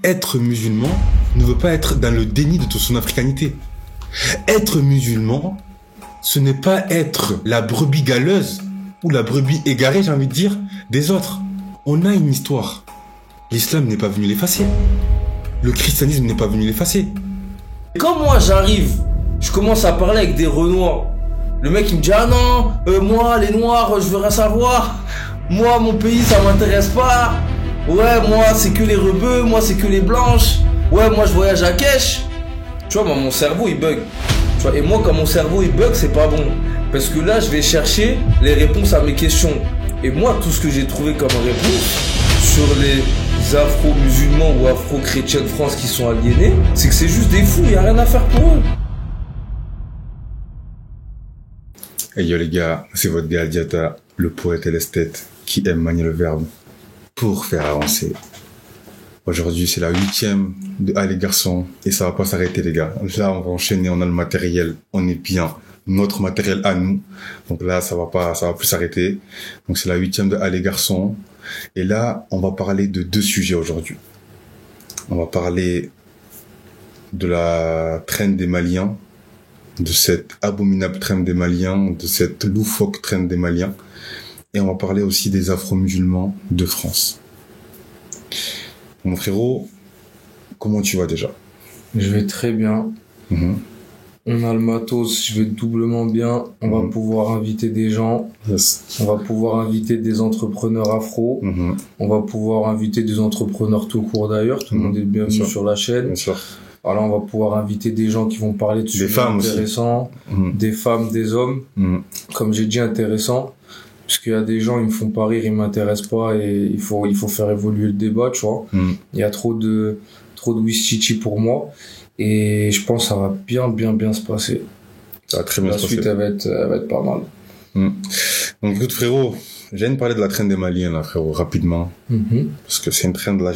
Être musulman ne veut pas être dans le déni de son africanité. Être musulman, ce n'est pas être la brebis galeuse ou la brebis égarée, j'ai envie de dire, des autres. On a une histoire. L'islam n'est pas venu l'effacer. Le christianisme n'est pas venu l'effacer. Quand moi j'arrive, je commence à parler avec des renois. Le mec il me dit ah non, moi les noirs je veux rien savoir. Moi mon pays ça m'intéresse pas. Ouais moi c'est que les rebeux, moi c'est que les blanches. Ouais moi je voyage à Kesh. Tu vois moi mon cerveau il bug. Tu vois, et moi quand mon cerveau il bug c'est pas bon. Parce que là je vais chercher les réponses à mes questions. Et moi tout ce que j'ai trouvé comme réponse sur les afro-musulmans ou afro-chrétiens de France qui sont aliénés, c'est que c'est juste des fous, il n'y a rien à faire pour eux. Hey yo les gars, c'est votre gars Diata, le poète et l'esthète qui aime manier le verbe pour faire avancer. Aujourd'hui c'est la 8e de Ah les garçons et ça va pas s'arrêter les gars. Là on va enchaîner, on a le matériel, on est bien, notre matériel à nous. Donc là ça va plus s'arrêter. Donc c'est la 8e de Ah les garçons. Et là, on va parler de 2 sujets aujourd'hui. On va parler de la traîne des Maliens, de cette abominable traîne des Maliens, de cette loufoque traîne des Maliens. Et on va parler aussi des Afro-musulmans de France. Mon frérot, comment tu vas déjà? Je vais très bien. On a le matos, je vais doublement bien. On va pouvoir inviter des gens. Yes. On va pouvoir inviter des entrepreneurs afro. On va pouvoir inviter des entrepreneurs tout court d'ailleurs. Tout le monde est bienvenu sur la chaîne. Bien sûr. Alors on va pouvoir inviter des gens qui vont parler de sujets intéressants. Des femmes, des hommes. Comme j'ai dit, intéressants. Parce qu'il y a des gens, ils me font pas rire, ils m'intéressent pas et il faut faire évoluer le débat, tu vois. Il y a trop de wistichi pour moi. Et je pense que ça va bien se passer. Ça va très bien se passer. La suite, elle va être pas mal. Donc, écoute, frérot, j'ai envie de parler de la traîne des Maliens, là, frérot, rapidement. Parce que c'est une traîne, là,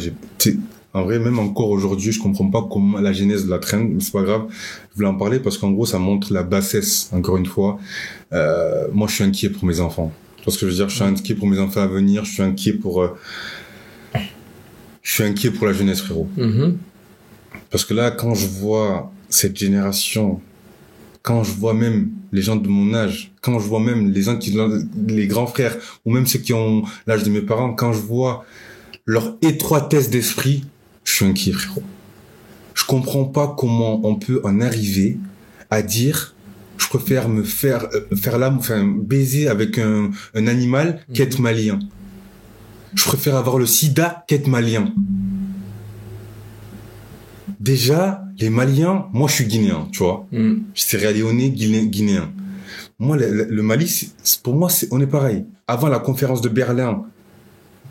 en vrai, même encore aujourd'hui, je comprends pas comment la genèse de la traîne, mais c'est pas grave. Je voulais en parler parce qu'en gros, ça montre la bassesse, encore une fois. Moi, je suis inquiet pour mes enfants. Tu vois ce que je veux dire? Je suis inquiet pour mes enfants à venir, je suis inquiet pour la jeunesse, frérot. Parce que là, quand je vois cette génération, quand je vois même les gens de mon âge, quand je vois même les gens les grands frères, ou même ceux qui ont l'âge de mes parents, quand je vois leur étroitesse d'esprit, je suis inquiet, frérot. Je comprends pas comment on peut en arriver à dire, je préfère me faire baiser avec un animal qu'être malien. Je préfère avoir le sida qu'être malien. Déjà, les Maliens, moi je suis guinéen, tu vois. Je suis sierra-léonais, guinéen. Moi, le Mali, pour moi, on est pareil. Avant la conférence de Berlin,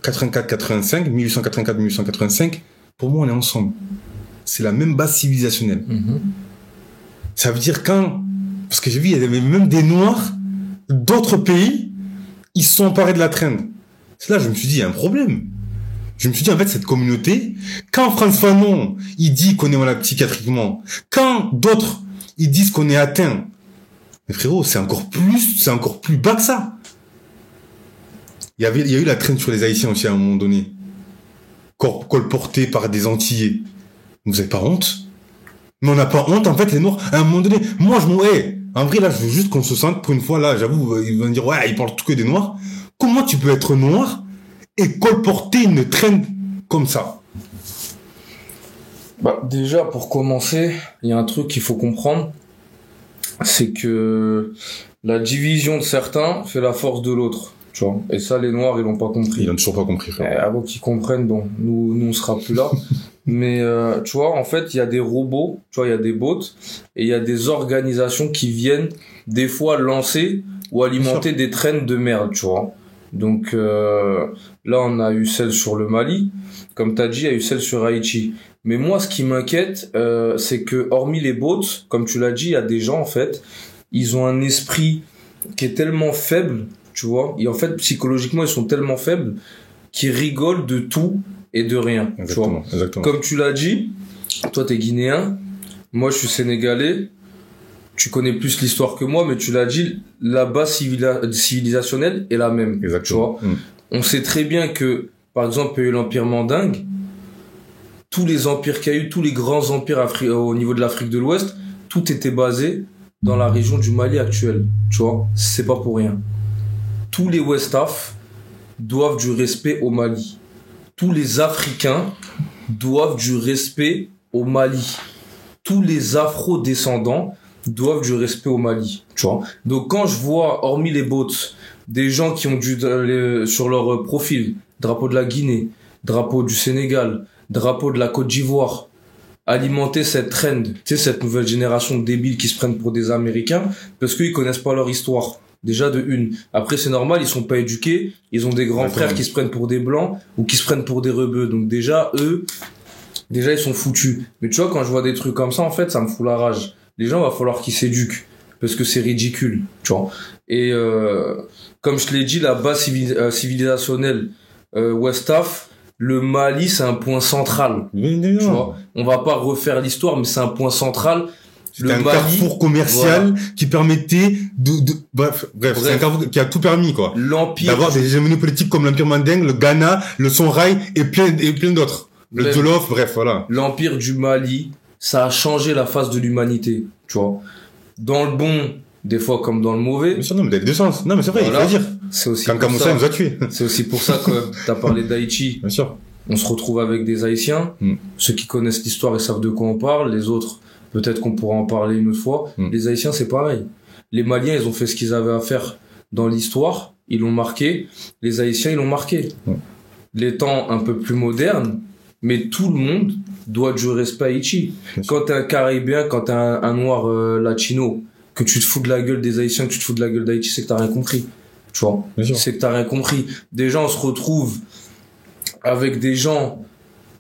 1884-1885, pour moi, on est ensemble. C'est la même base civilisationnelle. Ça veut dire parce que j'ai vu, il y avait même des Noirs d'autres pays, ils se sont emparés de la traîne. C'est là, je me suis dit, il y a un problème. Je me suis dit, en fait, cette communauté, quand Frantz Fanon, il dit qu'on est malade psychiatriquement, quand d'autres, ils disent qu'on est atteint, mais frérot, c'est encore plus bas que ça. Il y a eu la traîne sur les Haïtiens aussi à un moment donné. Colporté par des Antillais. Vous avez pas honte? Mais on n'a pas honte, en fait, les Noirs, à un moment donné. Moi, en vrai, là, je veux juste qu'on se sente, pour une fois, là, j'avoue, ils vont me dire, ouais, ils parlent tout que des Noirs. Comment tu peux être noir et colporter une traîne comme ça? Déjà, pour commencer, il y a un truc qu'il faut comprendre, c'est que la division de certains fait la force de l'autre, tu vois. Et ça, les Noirs, ils l'ont pas compris. Ils l'ont toujours pas compris, frère. Avant qu'ils comprennent, bon, nous on sera plus là. Mais tu vois, en fait, il y a des robots, tu vois, il y a des bots, et il y a des organisations qui viennent des fois lancer ou alimenter des traînes de merde, tu vois. Donc là, on a eu celle sur le Mali, comme t'as dit, il y a eu celle sur Haïti. Mais moi, ce qui m'inquiète, c'est que hormis les bots, comme tu l'as dit, il y a des gens en fait, ils ont un esprit qui est tellement faible, tu vois. Et en fait, psychologiquement, ils sont tellement faibles qu'ils rigolent de tout et de rien. Exactement, tu vois. exactement. Comme tu l'as dit, toi t'es guinéen, moi je suis sénégalais. Tu connais plus l'histoire que moi, mais tu l'as dit, la base civilisationnelle est la même. Exactement. Tu vois. On sait très bien que, par exemple, il y a eu l'Empire mandingue. tous les empires qu'il y a eu, tous les grands empires au niveau de l'Afrique de l'Ouest, tout était basé dans la région du Mali actuelle. Tu vois, c'est pas pour rien. Tous les Westaf doivent du respect au Mali. Tous les Africains doivent du respect au Mali. Tous les Afro-descendants doivent du respect au Mali. Tu vois. Donc quand je vois, hormis les bots, des gens qui ont sur leur profil, drapeau de la Guinée, drapeau du Sénégal, drapeau de la Côte d'Ivoire, alimenter cette trend, tu sais, cette nouvelle génération de débiles qui se prennent pour des Américains parce qu'ils connaissent pas leur histoire. Déjà de une. Après, c'est normal, ils sont pas éduqués, ils ont des grands frères qui se prennent pour des blancs ou qui se prennent pour des rebeux. Donc déjà, eux, ils sont foutus. Mais tu vois, quand je vois des trucs comme ça, en fait, ça me fout la rage. Les gens, va falloir qu'ils s'éduquent parce que c'est ridicule, tu vois. Et comme je te l'ai dit, la base civilisationnelle Westaf, le Mali, c'est un point central. Tu vois, on va pas refaire l'histoire, mais c'est un point central. C'était un carrefour commercial qui permettait bref, c'est un carrefour qui a tout permis, quoi. L'empire. D'avoir des hégémonies politiques comme l'Empire Mandingue, le Ghana, le Songhai et plein d'autres. Le Jolof, bref, voilà. L'Empire du Mali, ça a changé la face de l'humanité, tu vois. Dans le bon, des fois comme dans le mauvais. Mais ça, non, mais dans les deux sens. Non, mais c'est vrai, voilà. Il faut le dire. C'est aussi quand Kamoussa nous a tués. C'est aussi pour ça que t'as parlé d'Haïti. Bien sûr. On se retrouve avec des Haïtiens. Ceux qui connaissent l'histoire, ils savent de quoi on parle. Les autres, peut-être qu'on pourra en parler une autre fois. Les Haïtiens, c'est pareil. Les Maliens, ils ont fait ce qu'ils avaient à faire dans l'histoire. Ils l'ont marqué. Les Haïtiens, ils l'ont marqué. Les temps un peu plus modernes, mais tout le monde doit du respect à Haïti. Quand t'es un Caribéen, quand t'es un noir latino, que tu te fous de la gueule des Haïtiens, que tu te fous de la gueule d'Haïti, c'est que t'as rien compris. Tu vois? C'est que t'as rien compris. Déjà, on se retrouve avec des gens,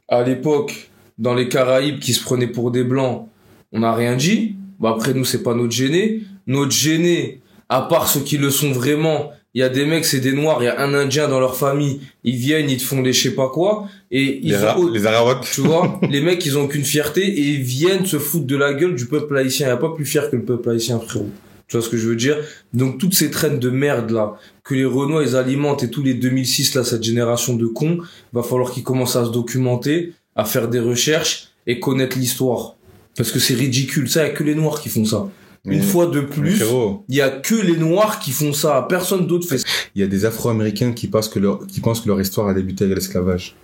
à l'époque, dans les Caraïbes, qui se prenaient pour des blancs. On n'a rien dit. Bah, après, nous, c'est pas notre gêné. Notre gêné, à part ceux qui le sont vraiment, il y a des mecs, c'est des noirs, il y a un indien dans leur famille, ils viennent, ils te font des je sais pas quoi, et les Arawaks. Tu vois, les mecs, ils ont aucune fierté, et ils viennent se foutre de la gueule du peuple haïtien. Il n'y a pas plus fier que le peuple haïtien, frérot. Tu vois ce que je veux dire? Donc, toutes ces traînes de merde, là, que les Renois, ils alimentent, et tous les 2006, là, cette génération de cons, va falloir qu'ils commencent à se documenter, à faire des recherches, et connaître l'histoire. Parce que c'est ridicule. Ça, il n'y a que les noirs qui font ça. Une fois de plus, il y a que les noirs qui font ça. Personne d'autre fait ça. Il y a des Afro-Américains qui pensent que leur histoire a débuté avec l'esclavage.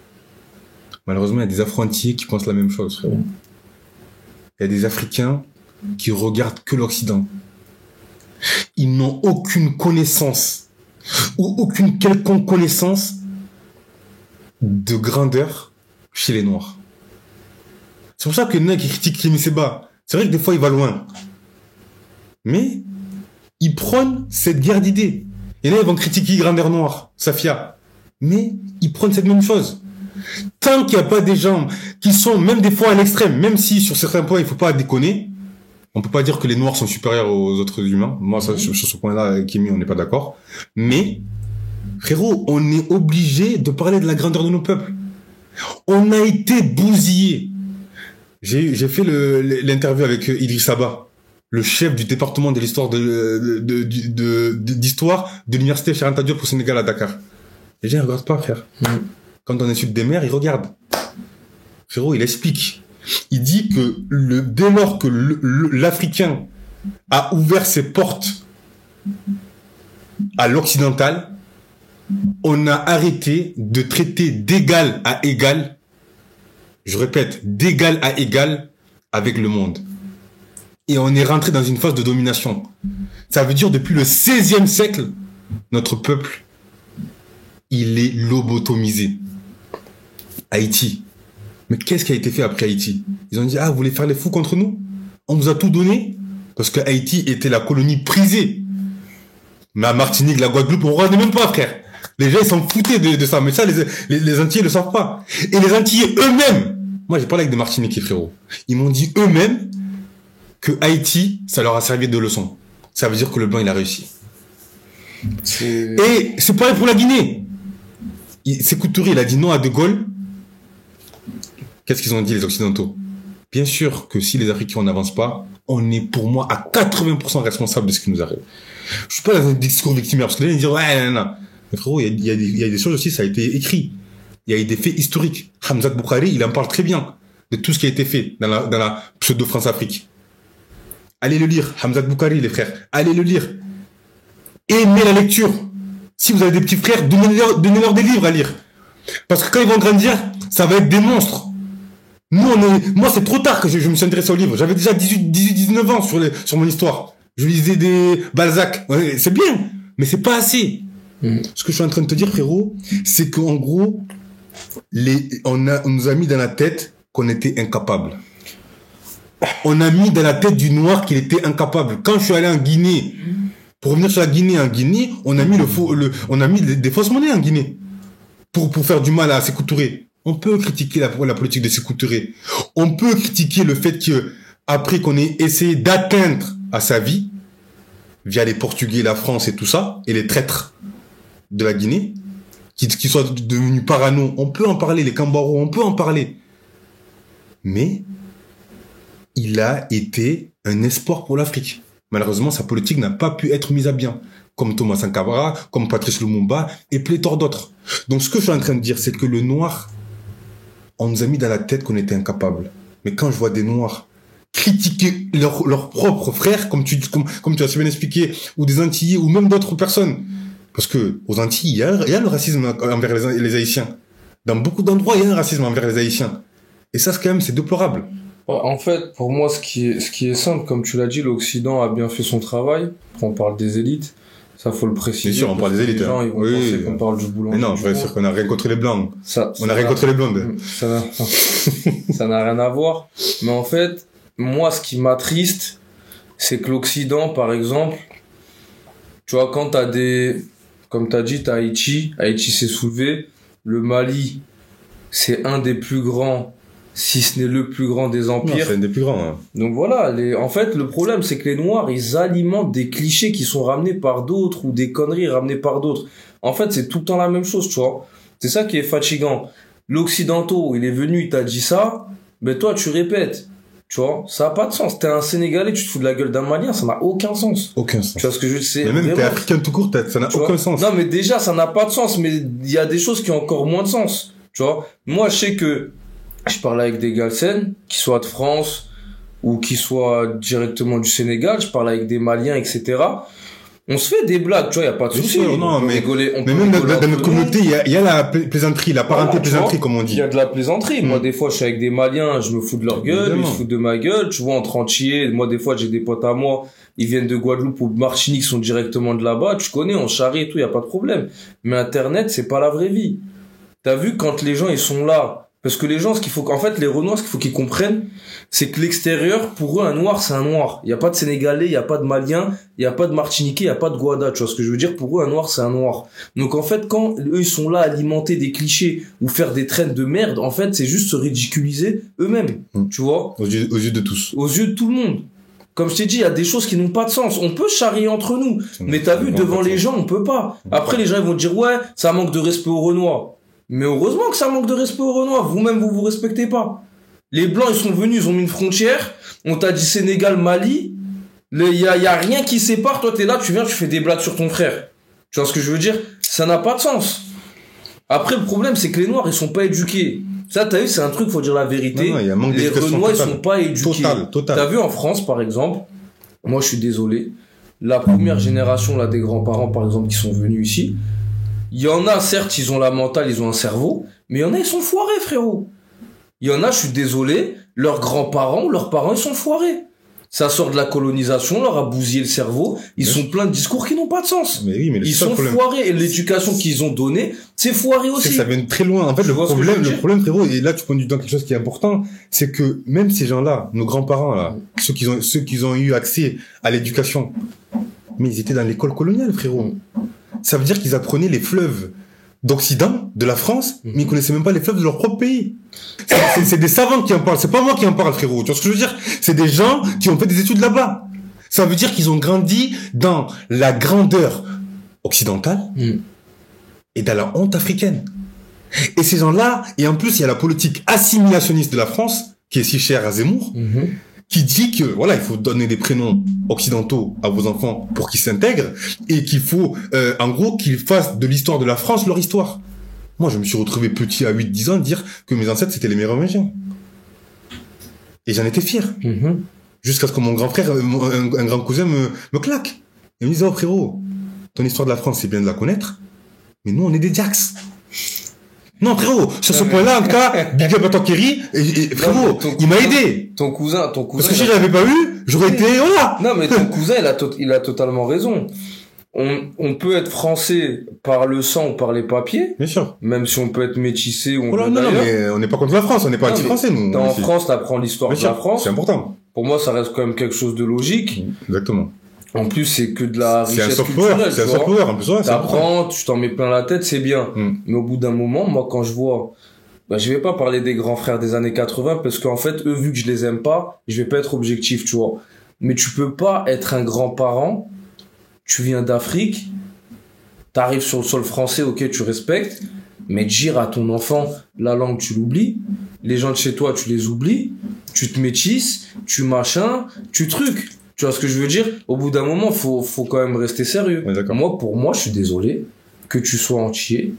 Malheureusement, il y a des Afro-Antillais qui pensent la même chose, frérot. Il y a des Africains qui regardent que l'Occident. Ils n'ont aucune connaissance ou aucune quelconque connaissance de grandeur chez les Noirs. C'est pour ça que les gens qui critiquent Kémy Séba, c'est vrai que des fois il va loin. Mais ils prônent cette guerre d'idées. Et là, ils vont critiquer grandeur noire, Safia. Mais ils prônent cette même chose. Tant qu'il n'y a pas des gens qui sont, même des fois à l'extrême, même si sur certains points, il ne faut pas déconner, on peut pas dire que les noirs sont supérieurs aux autres humains. Moi, ça, sur ce point-là, Kémy, on n'est pas d'accord. Mais, frérot, on est obligé de parler de la grandeur de nos peuples. On a été bousillés. J'ai fait l'interview avec Idriss Abba, le chef du département de l'histoire d'histoire de l'université Cheikh Anta Diop au Sénégal à Dakar. Les gens ne regardent pas, frère. Quand on insulte des mères, ils regardent. Frérot, il explique. Il dit que dès lors que l'Africain a ouvert ses portes à l'occidental, on a arrêté de traiter d'égal à égal, je répète, d'égal à égal avec le monde. Et on est rentré dans une phase de domination. Ça veut dire depuis le XVIe siècle, notre peuple, il est lobotomisé. Haïti. Mais qu'est-ce qui a été fait après Haïti? Ils ont dit, ah, vous voulez faire les fous contre nous? On vous a tout donné? Parce que Haïti était la colonie prisée. Mais à Martinique, la Guadeloupe, on ne regardait même pas, frère. Les gens, ils s'en foutaient de ça. Mais ça, les Antillais ne le savent pas. Et les Antillais eux-mêmes, moi, j'ai parlé avec des Martiniquais, frérot. Ils m'ont dit eux-mêmes que Haïti, ça leur a servi de leçon. Ça veut dire que le blanc, il a réussi. Et c'est pareil pour la Guinée. Sékou Touré, il a dit non à De Gaulle. Qu'est-ce qu'ils ont dit, les Occidentaux? Bien sûr que si les Africains n'avancent pas, on est pour moi à 80% responsable de ce qui nous arrive. Je suis pas dans un discours victimaire, parce que là, ils disent, ouais, non. Mais frérot, il y a des choses aussi, ça a été écrit. il y a eu des faits historiques. Hamza Boukhari, il en parle très bien de tout ce qui a été fait dans la pseudo-France-Afrique. Allez le lire, Hamza Boukhari, les frères. Allez le lire. Aimez la lecture. Si vous avez des petits frères, donnez-leur des livres à lire. Parce que quand ils vont grandir, ça va être des monstres. Moi, c'est trop tard que je me suis intéressé aux livres. J'avais déjà 19 ans sur mon histoire. Je lisais des Balzac. Ouais, c'est bien, mais c'est pas assez. Ce que je suis en train de te dire, frérot, c'est qu'en gros, on nous a mis dans la tête qu'on était incapable. On a mis dans la tête du noir qu'il était incapable. Quand je suis allé en Guinée, pour revenir sur la Guinée, on a mis on a mis des fausses monnaies en Guinée. Pour faire du mal à Sékou Touré. On peut critiquer la politique de Sékou Touré. On peut critiquer le fait que, après qu'on ait essayé d'atteindre à sa vie, via les Portugais, la France et tout ça, et les traîtres de la Guinée, qui soient devenus parano, on peut en parler, les Cambaro, on peut en parler. Mais, il a été un espoir pour l'Afrique. Malheureusement, sa politique n'a pas pu être mise à bien. Comme Thomas Sankara, comme Patrice Lumumba, et pléthore d'autres. Donc, ce que je suis en train de dire, c'est que le noir, on nous a mis dans la tête qu'on était incapable. Mais quand je vois des noirs critiquer leurs propres frères, comme tu as si bien expliqué, ou des Antillais, ou même d'autres personnes, parce que aux Antilles, il y a le racisme envers les Haïtiens. Dans beaucoup d'endroits, il y a un racisme envers les Haïtiens. Et ça, c'est déplorable. En fait, pour moi, ce qui est simple, comme tu l'as dit, l'Occident a bien fait son travail. Après, on parle des élites. Ça, faut le préciser. Bien sûr, on parle des élites. Les gens, ils vont penser qu'on parle du boulanger. Mais non, je veux dire qu'on a rien contre les blancs. On a rien contre les blondes. Ça n'a rien à voir. Mais en fait, moi, ce qui m'attriste, c'est que l'Occident, par exemple, tu vois, quand comme t'as dit, t'as Haïti s'est soulevé. Le Mali, c'est un des plus grands, si ce n'est le plus grand des empires. Non, c'est un des plus grands. Hein. Donc voilà, en fait, le problème, c'est que les Noirs, ils alimentent des clichés qui sont ramenés par d'autres ou des conneries ramenées par d'autres. En fait, c'est tout le temps la même chose, tu vois. C'est ça qui est fatigant. L'Occidentaux, il est venu, il t'a dit ça, mais toi, tu répètes. Tu vois, ça a pas de sens. T'es un Sénégalais, tu te fous de la gueule d'un Malien, ça n'a aucun sens. Aucun sens. Tu vois ce que je veux dire? Mais même vraiment, t'es africain tout court, ça n'a aucun sens. Non, mais déjà, ça n'a pas de sens, mais il y a des choses qui ont encore moins de sens. Tu vois, moi, je sais que je parle avec des Galsen, qui soient de France ou qui soient directement du Sénégal, je parle avec des Maliens, etc. On se fait des blagues, tu vois, y a pas de souci. Mais même dans notre communauté, il y a la plaisanterie, la parenté plaisanterie, comme on dit. Il y a de la plaisanterie. Moi, des fois, je suis avec des Maliens, je me fous de leur gueule, ils se foutent de ma gueule. Tu vois, entre entiers, moi, des fois, j'ai des potes à moi, ils viennent de Guadeloupe ou de Martinique, sont directement de là-bas. Tu connais, on charrie et tout, y a pas de problème. Mais Internet, c'est pas la vraie vie. T'as vu, quand les gens, ils sont là, parce que les gens, en fait, les Renois, ce qu'il faut qu'ils comprennent, c'est que l'extérieur, pour eux, un noir, c'est un noir. Il y a pas de Sénégalais, il y a pas de Malien, il y a pas de Martiniquais, il y a pas de Guada, tu vois ce que je veux dire? Pour eux, un noir, c'est un noir. Donc, en fait, quand eux, ils sont là à alimenter des clichés ou faire des traînes de merde, en fait, c'est juste se ridiculiser eux-mêmes, tu vois? Aux yeux de tous. Aux yeux de tout le monde. Comme je t'ai dit, il y a des choses qui n'ont pas de sens. On peut charrier entre nous. Mais t'as vu, devant les gens, on peut pas. Après, les gens, ils vont dire, ouais, ça manque de respect aux Renois. Mais heureusement que ça manque de respect aux Renois. Vous-même, vous respectez pas. Les Blancs, ils sont venus, ils ont mis une frontière. On t'a dit Sénégal, Mali. Il y a rien qui sépare. Toi, t'es là, tu viens, tu fais des blagues sur ton frère. Tu vois ce que je veux dire? Ça n'a pas de sens. Après, le problème, c'est que les Noirs, ils sont pas éduqués. Ça, t'as vu, c'est un truc, faut dire la vérité. Non, il y a manque les Renois, ils sont pas éduqués. Total. T'as vu, en France, par exemple, moi, je suis désolé. La première génération, là, des grands-parents, par exemple, qui sont venus ici, il y en a, certes, ils ont la mentale, ils ont un cerveau, mais il y en a, ils sont foirés, frérot. Il y en a, je suis désolé, leurs grands-parents, leurs parents, ils sont foirés. Ça sort de la colonisation, on leur a bousillé le cerveau, ils sont pleins de discours qui n'ont pas de sens. Mais oui, mais ils sont foirés, et l'éducation qu'ils ont donnée, c'est foiré aussi. Ça vient très loin. En fait, le problème, frérot, et là, tu pointes du doigt quelque chose qui est important, c'est que même ces gens-là, nos grands-parents, là, ceux qui ont eu accès à l'éducation, mais ils étaient dans l'école coloniale, frérot. Ça veut dire qu'ils apprenaient les fleuves d'Occident, de la France, mais ils connaissaient même pas les fleuves de leur propre pays. C'est des savants qui en parlent, c'est pas moi qui en parle, frérot. Tu vois ce que je veux dire? C'est des gens qui ont fait des études là-bas. Ça veut dire qu'ils ont grandi dans la grandeur occidentale et dans la honte africaine. Et ces gens-là, et en plus, il y a la politique assimilationniste de la France, qui est si chère à Zemmour, qui dit que, voilà, il faut donner des prénoms occidentaux à vos enfants pour qu'ils s'intègrent, et qu'il faut, en gros, qu'ils fassent de l'histoire de la France leur histoire. Moi, je me suis retrouvé petit à 8-10 ans dire que mes ancêtres, c'était les meilleurs Mérovingiens. Et j'en étais fier. Jusqu'à ce que mon grand frère, un grand cousin me claque. Il me disait, oh frérot, ton histoire de la France, c'est bien de la connaître, mais nous, on est des Jacks. Non, frérot, sur ce point-là, en tout cas, big up à toi, Kerry, et frérot, il m'a aidé. Ton cousin. Parce que si je l'avais pas eu, j'aurais été, voilà. Non, mais ton cousin, il a totalement raison. On peut être français par le sang ou par les papiers. Bien sûr. Même si on peut être métissé ou non, mais on n'est pas contre la France, on n'est pas anti-français, nous. En France, t'apprends l'histoire de la France. C'est important. Pour moi, ça reste quand même quelque chose de logique. Exactement. En plus, c'est que de la richesse culturelle. C'est un soft power, en plus, ouais. T'apprends, tu t'en mets plein la tête, c'est bien. Mais au bout d'un moment, moi, quand je vois, je vais pas parler des grands frères des années 80 parce qu'en fait, eux, vu que je les aime pas, je vais pas être objectif, tu vois. Mais tu peux pas être un grand-parent, tu viens d'Afrique, t'arrives sur le sol français, ok, tu respectes, mais dire à ton enfant, la langue, tu l'oublies, les gens de chez toi, tu les oublies, tu te métisses, tu machin, tu trucs. Tu vois ce que je veux dire? Au bout d'un moment, faut quand même rester sérieux. Ouais, Pour moi, je suis désolé que tu sois entier,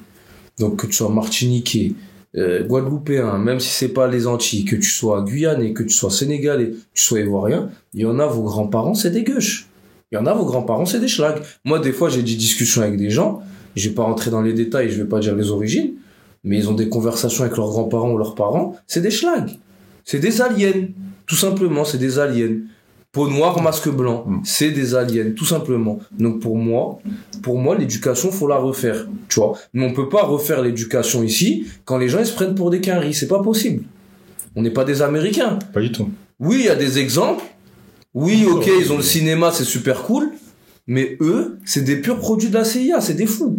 donc que tu sois martiniquais, guadeloupéen, même si c'est pas les Antilles, que tu sois guyanais, que tu sois sénégalais, que tu sois ivoirien, il y en a, vos grands-parents, c'est des gueuches. Il y en a, vos grands-parents, c'est des schlags. Moi, des fois, j'ai des discussions avec des gens, je vais pas rentrer dans les détails, je vais pas dire les origines, mais ils ont des conversations avec leurs grands-parents ou leurs parents, c'est des schlags. C'est des aliens. Tout simplement, c'est des aliens. Peau noire, masque blanc, c'est des aliens, tout simplement. Donc pour moi, l'éducation, faut la refaire, tu vois. Mais on peut pas refaire l'éducation ici quand les gens ils se prennent pour des quinries, c'est pas possible. On n'est pas des Américains. Pas du tout. Oui, il y a des exemples. Oui, ok, ils ont le cinéma, c'est super cool. Mais eux, c'est des purs produits de la CIA, c'est des fous.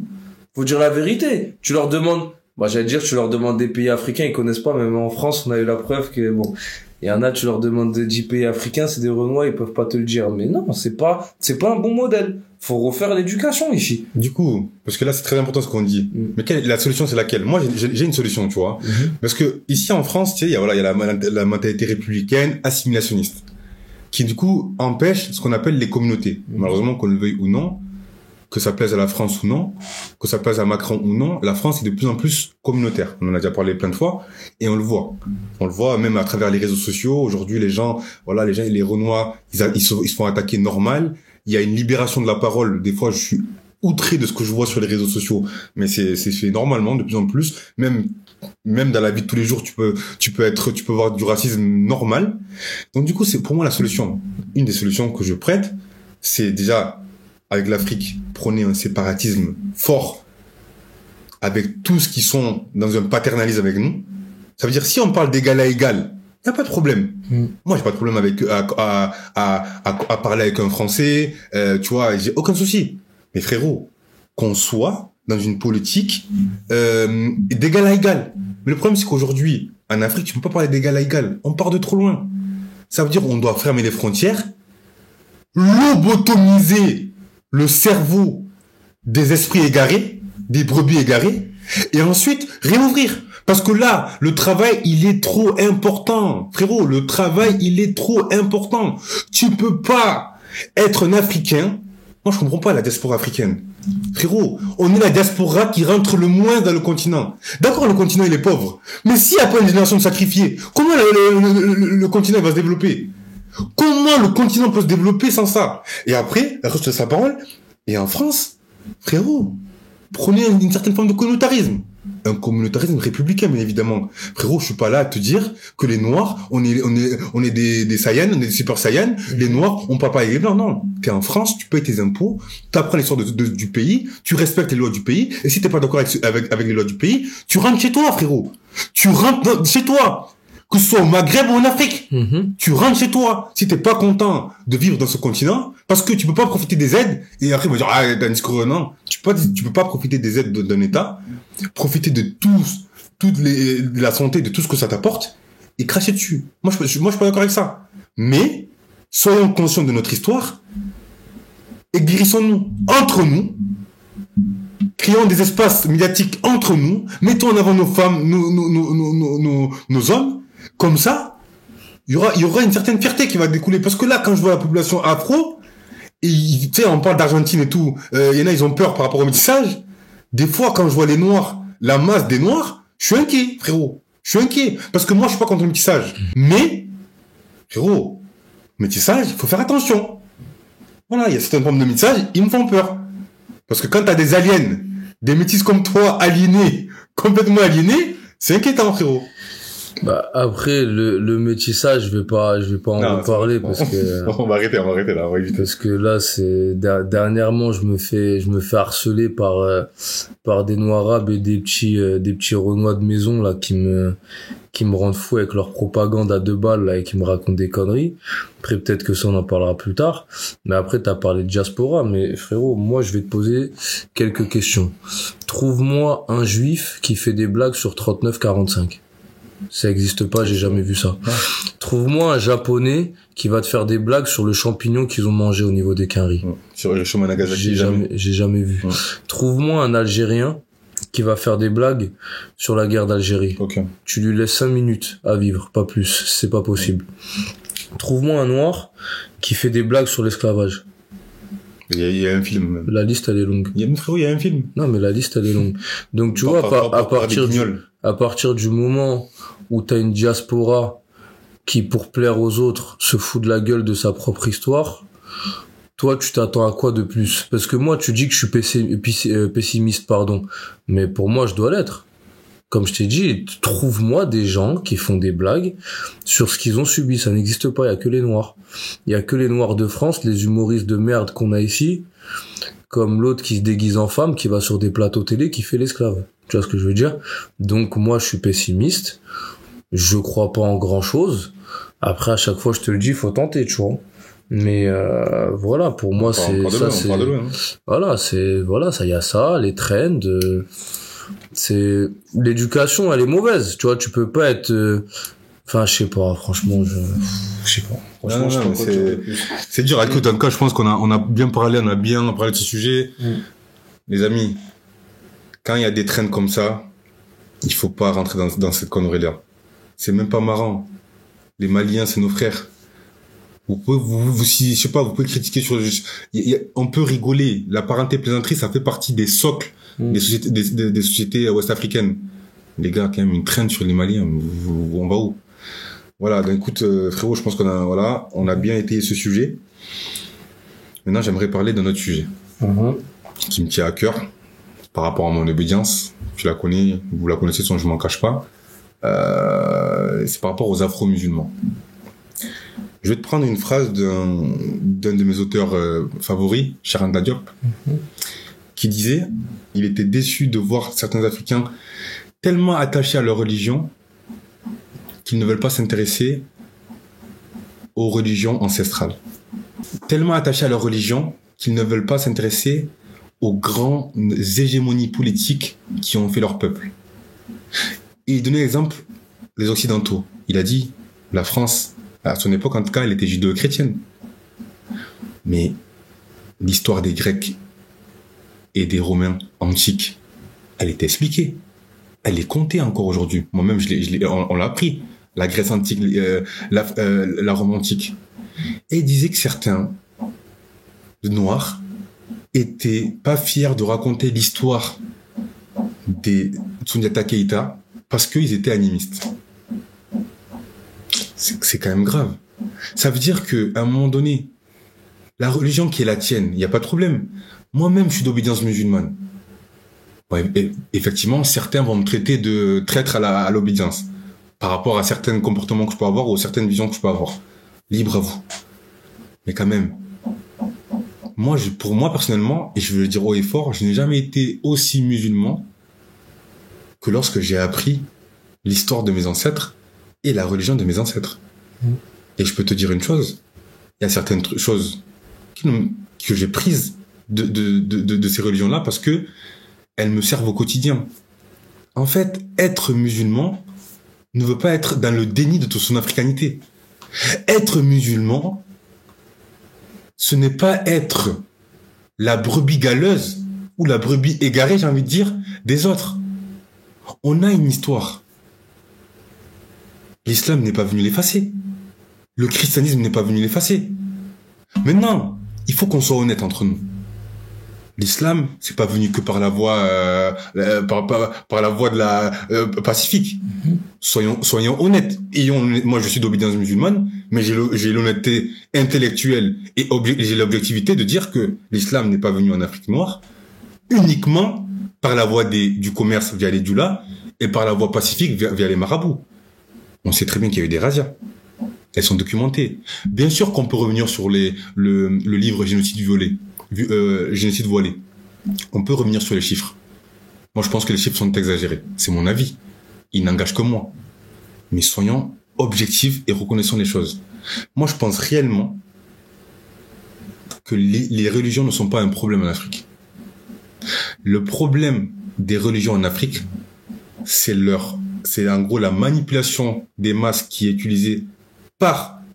Faut dire la vérité. Tu leur demandes, tu leur demandes des pays africains, ils connaissent pas, même en France, on a eu la preuve que bon. Il y en a, tu leur demandes de 10 pays africains, c'est des Renois, ils peuvent pas te le dire. Mais non, c'est pas un bon modèle. Faut refaire l'éducation ici. Du coup, parce que là, c'est très important ce qu'on dit. Mais la solution, c'est laquelle? Moi, j'ai une solution, tu vois. Parce que ici, en France, tu sais, il y a la mentalité républicaine, assimilationniste, qui, du coup, empêche ce qu'on appelle les communautés. Malheureusement, qu'on le veuille ou non, que ça plaise à la France ou non, que ça plaise à Macron ou non, la France est de plus en plus communautaire. On en a déjà parlé plein de fois, et on le voit. On le voit même à travers les réseaux sociaux. Aujourd'hui, les gens, les Renois, ils se font attaquer normal. Il y a une libération de la parole. Des fois, je suis outré de ce que je vois sur les réseaux sociaux, mais c'est fait normalement de plus en plus. Même dans la vie de tous les jours, tu peux voir du racisme normal. Donc du coup, c'est pour moi la solution. Une des solutions que je prête, c'est déjà avec l'Afrique, prôner un séparatisme fort avec tous qui sont dans un paternalisme avec nous. Ça veut dire, si on parle d'égal à égal, il n'y a pas de problème. Moi, j'ai pas de problème avec à parler avec un Français, tu vois, j'ai aucun souci. Mais frérot, qu'on soit dans une politique d'égal à égal. Mais le problème, c'est qu'aujourd'hui, en Afrique, tu peux pas parler d'égal à égal. On part de trop loin. Ça veut dire qu'on doit fermer les frontières, lobotomiser le cerveau des esprits égarés, des brebis égarées, et ensuite réouvrir. Parce que là, le travail, il est trop important. Frérot, le travail, il est trop important. Tu peux pas être un Africain. Moi, je comprends pas la diaspora africaine. Frérot, on est la diaspora qui rentre le moins dans le continent. D'accord, le continent, il est pauvre. Mais s'il n'y a pas une génération de sacrifiés, comment le continent va se développer? Comment le continent peut se développer sans ça? Et après, la reste de sa parole. Et en France, frérot, prenez une certaine forme de communautarisme. Un communautarisme républicain, bien évidemment. Frérot, je suis pas là à te dire que les Noirs, on est des Saiyans, on est des super Saiyans. Les Noirs, on papa et les Blancs. Non. T'es en France, tu payes tes impôts, t'apprends l'histoire du pays, tu respectes les lois du pays, et si t'es pas d'accord avec les lois du pays, tu rentres chez toi, frérot. Tu rentres chez toi. Que ce soit au Maghreb ou en Afrique. Tu rentres chez toi. Si t'es pas content de vivre dans ce continent, parce que tu peux pas profiter des aides, et après, on va dire, ah, t'as un discours, non. Tu peux pas profiter des aides d'un État, profiter de de la santé, de tout ce que ça t'apporte, et cracher dessus. Moi, je suis pas d'accord avec ça. Mais, soyons conscients de notre histoire, et guérissons-nous entre nous, créons des espaces médiatiques entre nous, mettons en avant nos femmes, nos hommes. Comme ça, il y aura une certaine fierté qui va découler. Parce que là, quand je vois la population afro, et tu sais, on parle d'Argentine et tout, il y en a, ils ont peur par rapport au métissage. Des fois, quand je vois les Noirs, la masse des Noirs, je suis inquiet, frérot. Je suis inquiet. Parce que moi, je suis pas contre le métissage. Mais, frérot, métissage, il faut faire attention. Voilà, il y a certaines formes de métissage, ils me font peur. Parce que quand t'as des aliens, des métis comme toi, aliénés, complètement aliénés, c'est inquiétant, frérot. Bah, après, le métissage, je vais pas en reparler parce que... On va arrêter là, on va éviter. Parce que là, dernièrement, je me fais harceler par des noirs arabes et des petits renois de maison, là, qui me rendent fou avec leur propagande à 2 balles, là, et qui me racontent des conneries. Après, peut-être que ça, on en parlera plus tard. Mais après, t'as parlé de diaspora. Mais frérot, moi, je vais te poser quelques questions. Trouve-moi un juif qui fait des blagues sur 39-45. Ça existe pas, j'ai jamais vu ça. Trouve-moi un japonais qui va te faire des blagues sur le champignon qu'ils ont mangé au niveau des quinries. Sur le chemin Nagasaki, j'ai jamais vu. Trouve-moi un Algérien qui va faire des blagues sur la guerre d'Algérie. Okay. Tu lui laisses 5 minutes à vivre, pas plus, c'est pas possible. Trouve-moi un noir qui fait des blagues sur l'esclavage. Il y a un film. La liste, elle est longue. Il y a un film. Non, mais la liste, elle est longue. Donc, tu vois, à partir du moment où t'as une diaspora qui, pour plaire aux autres, se fout de la gueule de sa propre histoire, toi, tu t'attends à quoi de plus? Parce que moi, tu dis que je suis pessimiste, pardon. Mais pour moi, je dois l'être. Comme je t'ai dit, trouve-moi des gens qui font des blagues sur ce qu'ils ont subi. Ça n'existe pas, il y a que les Noirs. Il y a que les Noirs de France, les humoristes de merde qu'on a ici, comme l'autre qui se déguise en femme, qui va sur des plateaux télé, qui fait l'esclave. Tu vois ce que je veux dire? Donc moi, je suis pessimiste. Je crois pas en grand chose. Après, à chaque fois, je te le dis, il faut tenter, tu vois. Mais voilà, pour moi, c'est ça. Voilà, ça, il y a ça, les trends. C'est l'éducation, elle est mauvaise. Tu vois, tu peux pas être. Enfin, je sais pas. Franchement, je sais pas. Franchement, c'est dur. Écoute, en tout cas, je pense qu'on a bien parlé, de ce sujet. Les amis, quand il y a des trends comme ça, il faut pas rentrer dans cette connerie-là. C'est même pas marrant. Les Maliens, c'est nos frères. Vous pouvez, je sais pas, vous pouvez critiquer sur on peut rigoler. La parenté plaisanterie, ça fait partie des socles des sociétés ouest-africaines. Les gars, quand même, une traîne sur les Maliens. On va où? Voilà. Donc, écoute, frérot, je pense on a bien étayé ce sujet. Maintenant, j'aimerais parler d'un autre sujet. Qui me tient à cœur. Par rapport à mon obédience. Tu la connais, vous la connaissez, sinon je m'en cache pas. C'est par rapport aux afro-musulmans. Je vais te prendre une phrase d'un de mes auteurs favoris, Cheikh Anta Diop, qui disait, il était déçu de voir certains Africains tellement attachés à leur religion qu'ils ne veulent pas s'intéresser aux religions ancestrales. Tellement attachés à leur religion qu'ils ne veulent pas s'intéresser aux grandes hégémonies politiques qui ont fait leur peuple. Et il donnait l'exemple des Occidentaux. Il a dit, la France, à son époque, en tout cas, elle était judéo-chrétienne. Mais l'histoire des Grecs et des Romains antiques, elle est expliquée. Elle est comptée encore aujourd'hui. Moi-même, on l'a appris. La Grèce antique, la Rome antique. Et il disait que certains Noirs étaient pas fiers de raconter l'histoire des Soundiata Keïta parce qu'ils étaient animistes. C'est quand même grave. Ça veut dire que à un moment donné, la religion qui est la tienne, il n'y a pas de problème. Moi-même, je suis d'obédience musulmane. Ouais, effectivement, certains vont me traiter de traître à l'obédience par rapport à certains comportements que je peux avoir ou certaines visions que je peux avoir. Libre à vous. Mais quand même, pour moi personnellement, et je veux le dire haut et fort, je n'ai jamais été aussi musulman que lorsque j'ai appris l'histoire de mes ancêtres et la religion de mes ancêtres. Et je peux te dire une chose, il y a certaines choses que j'ai prises de ces religions-là parce que elles me servent au quotidien. En fait, être musulman ne veut pas être dans le déni de son africanité. Être musulman, ce n'est pas être la brebis galeuse ou la brebis égarée, j'ai envie de dire, des autres. On a une histoire. L'islam n'est pas venu l'effacer. Le christianisme n'est pas venu l'effacer. Maintenant, il faut qu'on soit honnête entre nous. L'islam, c'est pas venu que par la voie, par la voie de la pacifique. Soyons honnêtes. Moi, je suis d'obédience musulmane, mais j'ai l'honnêteté intellectuelle et j'ai l'objectivité de dire que l'islam n'est pas venu en Afrique noire uniquement par la voie du commerce via les doulas et par la voie pacifique via les marabouts. On sait très bien qu'il y a eu des razzias. Elles sont documentées. Bien sûr qu'on peut revenir sur le livre Génocide voilé. On peut revenir sur les chiffres. Moi, je pense que les chiffres sont exagérés. C'est mon avis. Ils n'engagent que moi. Mais soyons objectifs et reconnaissons les choses. Moi, je pense réellement que les religions ne sont pas un problème en Afrique. Le problème des religions en Afrique, c'est en gros la manipulation des masses qui est utilisée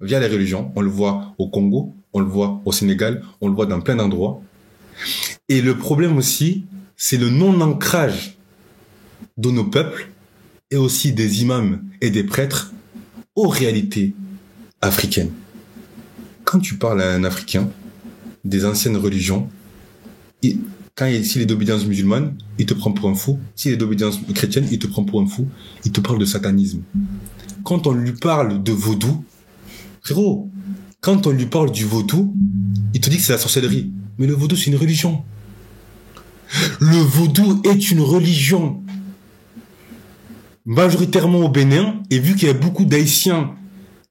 via les religions. On le voit au Congo, on le voit au Sénégal, on le voit dans plein d'endroits. Et le problème aussi, c'est le non-ancrage de nos peuples et aussi des imams et des prêtres aux réalités africaines. Quand tu parles à un Africain des anciennes religions, s'il est d'obédience musulmane, il te prend pour un fou. S'il est d'obédience chrétienne, il te prend pour un fou. Il te parle de satanisme. Quand on lui parle de vaudou, frérot, quand on lui parle du vaudou, il te dit que c'est la sorcellerie. Mais le vaudou, c'est une religion. Le vaudou est une religion. Majoritairement au Bénin, et vu qu'il y a beaucoup d'Haïtiens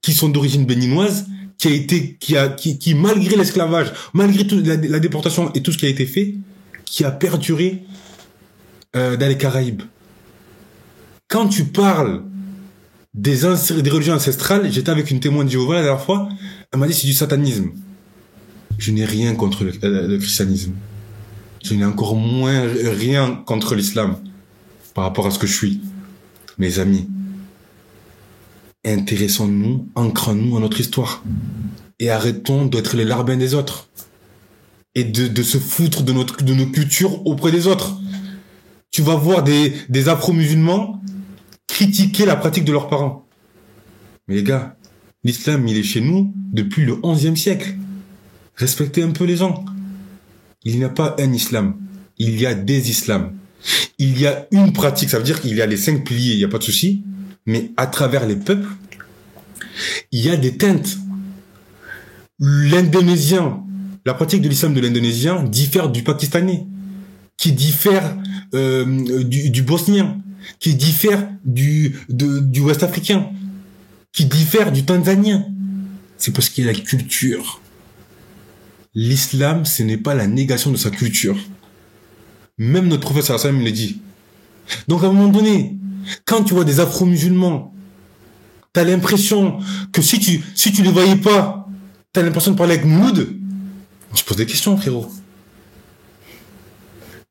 qui sont d'origine béninoise, qui malgré l'esclavage, malgré la déportation et tout ce qui a été fait, qui a perduré dans les Caraïbes. Quand tu parles des religions ancestrales, j'étais avec une témoin de Jéhovah la dernière fois, elle m'a dit c'est du satanisme. Je n'ai rien contre le christianisme. Je n'ai encore moins rien contre l'islam par rapport à ce que je suis. Mes amis, intéressons-nous, ancrons-nous à notre histoire et arrêtons d'être les larbins des autres et de se foutre de nos cultures auprès des autres. Tu vas voir des afro-musulmans critiquer la pratique de leurs parents. Mais les gars, l'islam, il est chez nous depuis le 11e siècle. Respectez un peu les gens. Il n'y a pas un islam. Il y a des islams. Il y a une pratique, ça veut dire qu'il y a les 5 piliers, il n'y a pas de souci. Mais à travers les peuples, il y a des teintes. L'Indonésien, la pratique de l'islam de l'Indonésien diffère du Pakistanais, qui diffère du Bosnien, qui diffère du Ouest africain, qui diffère du Tanzanien. C'est parce qu'il y a la culture. L'islam, ce n'est pas la négation de sa culture. Même notre prophète sallallahu alayhi wa sallam l'a dit. Donc à un moment donné, quand tu vois des afro-musulmans, t'as l'impression que si tu les voyais pas, t'as l'impression de parler avec Mouloud. Tu poses des questions, frérot.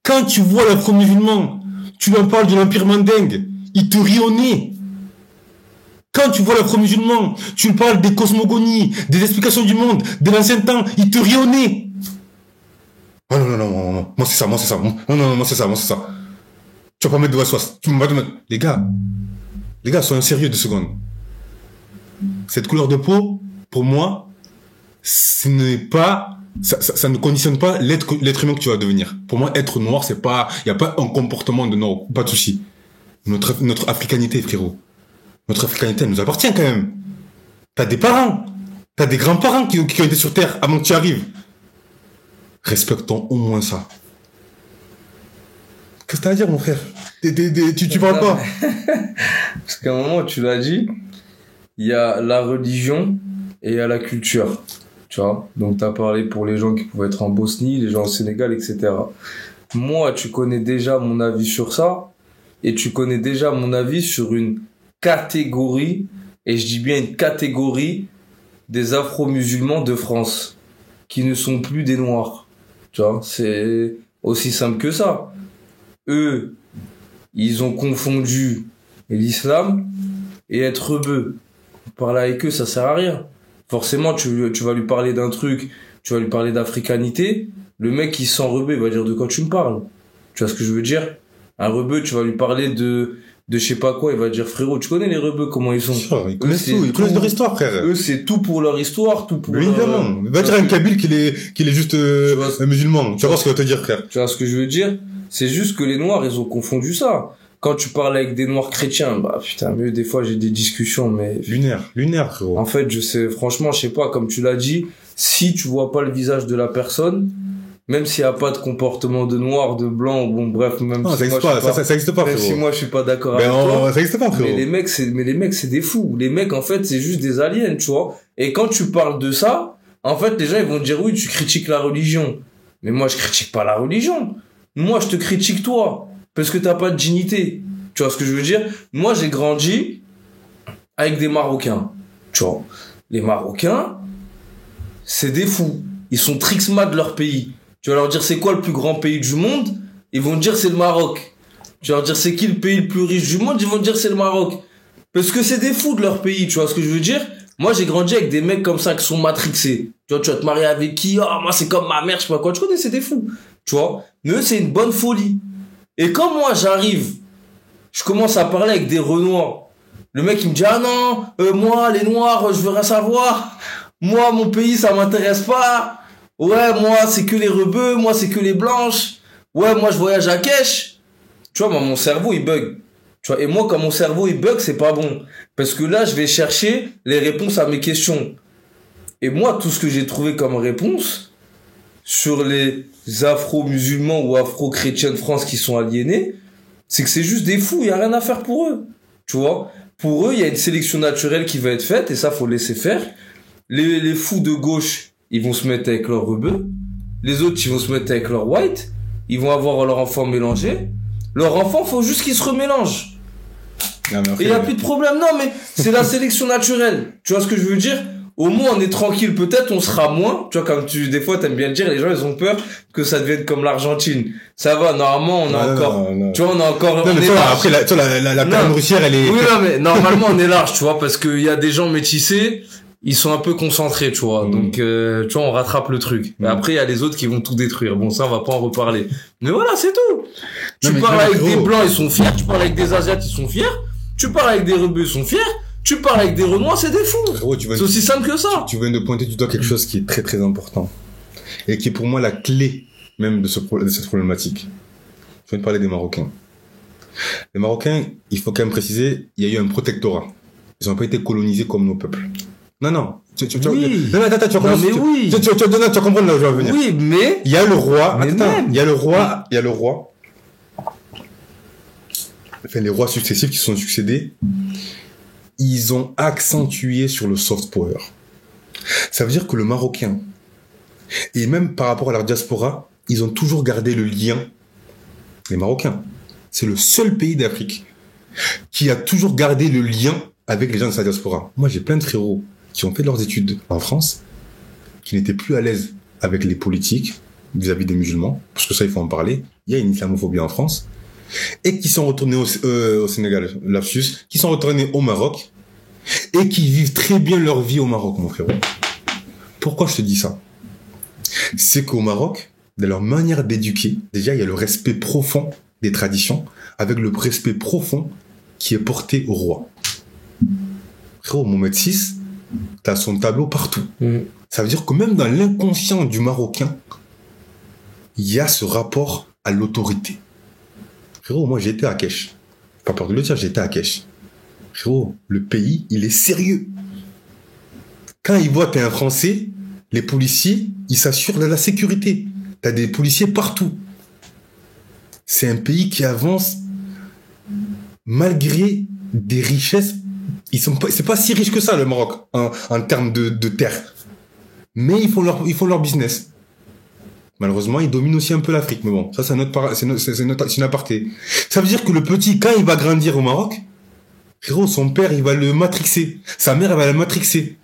Quand tu vois l'afro-musulman, tu lui en parles de l'empire mandingue, il te rit au nez. Quand tu vois l'afro-musulman, tu lui parles des cosmogonies, des explications du monde, de l'ancien temps, il te rit au nez. Oh non, moi c'est ça. Non, moi c'est ça. Tu vas pas mettre de waswas. Les gars, soyons sérieux 2 secondes. Cette couleur de peau, pour moi, ce n'est pas, ça ne conditionne pas l'être humain que tu vas devenir. Pour moi, être noir, c'est pas, il y a pas un comportement de noir, pas de souci. Notre africanité, frérot. Notre africanité, elle nous appartient quand même. T'as des parents, t'as des grands-parents qui ont été sur Terre avant que tu arrives. Respectons au moins ça. Qu'est-ce que t'as à dire, mon frère? Tu parles pas? Parce qu'à un moment, tu l'as dit, il y a la religion et il y a la culture. Tu vois? Donc, t'as parlé pour les gens qui pouvaient être en Bosnie, les gens au Sénégal, etc. Moi, tu connais déjà mon avis sur ça, et tu connais déjà mon avis sur une catégorie, et je dis bien une catégorie, des afro-musulmans de France, qui ne sont plus des noirs. Tu vois? C'est aussi simple que ça. Eux, ils ont confondu l'islam et être rebeu. Parler avec eux, ça sert à rien. Forcément, tu vas lui parler d'un truc, tu vas lui parler d'africanité, le mec qui se sent rebeu, il va dire de quoi tu me parles. Tu vois ce que je veux dire? Un rebeu, tu vas lui parler de je sais pas quoi, il va dire frérot, tu connais les rebeux comment ils sont. Sûr, ils connaissent tout, ils connaissent leur histoire, frère. Eux c'est tout pour leur histoire, tout pour. Mais évidemment. Va dire à un Kabyle qu'il est juste musulman. Tu vas voir ce qu'il va te dire, frère. Tu vois ce que je veux dire? C'est juste que les noirs ils ont confondu ça. Quand tu parles avec des noirs chrétiens, bah putain, mais des fois j'ai des discussions, mais lunaire, frérot. En fait, franchement, je sais pas, comme tu l'as dit, si tu vois pas le visage de la personne, même s'il y a pas de comportement de noir, de blanc, bon bref, même non, si ça moi existe pas, ça existe pas, même frérot. si moi je suis pas d'accord avec toi, ça existe pas, frérot. mais les mecs c'est des fous. Les mecs en fait, c'est juste des aliens, tu vois. Et quand tu parles de ça, en fait, les gens ils vont te dire oui, tu critiques la religion. Mais moi je critique pas la religion. Moi je te critique toi parce que t'as pas de dignité. Tu vois ce que je veux dire? Moi, j'ai grandi avec des Marocains. Tu vois, les Marocains, c'est des fous. Ils sont trixma de leur pays. Tu vas leur dire c'est quoi le plus grand pays du monde? Ils vont te dire c'est le Maroc. Tu vas leur dire c'est qui le pays le plus riche du monde? Ils vont te dire c'est le Maroc. Parce que c'est des fous de leur pays. Tu vois ce que je veux dire? Moi, j'ai grandi avec des mecs comme ça qui sont matrixés. Tu vois, tu vas te marier avec qui? Oh, moi, c'est comme ma mère, je sais pas quoi. Tu connais, c'est des fous. Tu vois? Mais eux, c'est une bonne folie. Et quand moi, j'arrive, je commence à parler avec des Renois. Le mec, il me dit, ah non, moi, les Noirs, je veux rien savoir. Moi, mon pays, ça m'intéresse pas. Ouais, moi, c'est que les rebeux. Moi, c'est que les blanches. Ouais, moi, je voyage à Kesh. Tu vois, moi, mon cerveau, il bug. Tu vois, et moi, quand mon cerveau, il bug, c'est pas bon. Parce que là, je vais chercher les réponses à mes questions. Et moi, tout ce que j'ai trouvé comme réponse sur les afro-musulmans ou afro-chrétiens de France qui sont aliénés, c'est que c'est juste des fous, il y a rien à faire pour eux. Tu vois, pour eux, il y a une sélection naturelle qui va être faite et ça faut laisser faire. Les fous de gauche, ils vont se mettre avec leurs rebeux. Les autres, ils vont se mettre avec leurs white. Ils vont avoir leur enfant mélangé. Leur enfant, faut juste qu'ils se remélangent. Et il y a plus de problème. Non, mais c'est la sélection naturelle. Tu vois ce que je veux dire? Au moins, on est tranquille. Peut-être, on sera moins. Tu vois, comme des fois, t'aimes bien le dire, les gens, ils ont peur que ça devienne comme l'Argentine. Ça va, normalement, on a encore, non. Tu vois, on a encore, non, mais après, la période nourricière, elle est... Oui, non, mais normalement, on est large, tu vois, parce qu'il y a des gens métissés, ils sont un peu concentrés, tu vois. Donc, tu vois, on rattrape le truc. Mais après, il y a les autres qui vont tout détruire. Bon, ça, on va pas en reparler. Mais voilà, c'est tout. Tu parles avec des blancs, ils sont fiers. Tu parles avec des asiates, ils sont fiers. Tu parles avec des rebeux, ils sont fiers. Tu parles avec des Renois, c'est des fous. C'est aussi simple que ça. Tu viens de pointer du doigt quelque chose qui est très très important. Et qui est pour moi la clé même de cette problématique. Je viens de parler des Marocains. Les Marocains, il faut quand même préciser, il y a eu un protectorat. Ils n'ont pas été colonisés comme nos peuples. Non. Oui. Non, attends, tu vas comprendre. Mais oui. Tu vas comprendre là où je vais venir. Oui, mais... Il y a le roi. Il y a le roi. Enfin, les rois successifs qui se sont succédés, ils ont accentué sur le soft power. Ça veut dire que le Marocain, et même par rapport à leur diaspora, ils ont toujours gardé le lien. Les Marocains, c'est le seul pays d'Afrique qui a toujours gardé le lien avec les gens de sa diaspora. Moi, j'ai plein de frérots qui ont fait leurs études en France, qui n'étaient plus à l'aise avec les politiques vis-à-vis des musulmans, parce que ça, il faut en parler. Il y a une islamophobie en France. Et qui sont retournés au Sénégal, lapsus, qui sont retournés au Maroc, et qui vivent très bien leur vie au Maroc, mon frérot. Pourquoi je te dis ça? C'est qu'au Maroc, dans leur manière d'éduquer, déjà, il y a le respect profond des traditions, avec le respect profond qui est porté au roi. Frérot, Mohamed VI, t'as son tableau partout. Ça veut dire que même dans l'inconscient du Marocain, il y a ce rapport à l'autorité. Frérot, moi, j'ai été à Kesh. Pas peur de le dire, j'ai été à Kesh. Frérot, le pays, il est sérieux. Quand ils voient que t'es un Français, les policiers, ils s'assurent de la sécurité. T'as des policiers partout. C'est un pays qui avance malgré des richesses. C'est pas si riche que ça, le Maroc, en termes de terre. Mais ils font leur business. Malheureusement, ils dominent aussi un peu l'Afrique, mais bon, ça c'est une aparté. Ça veut dire que le petit, quand il va grandir au Maroc, frérot, son père, il va le matrixer. Sa mère, elle va le matrixer.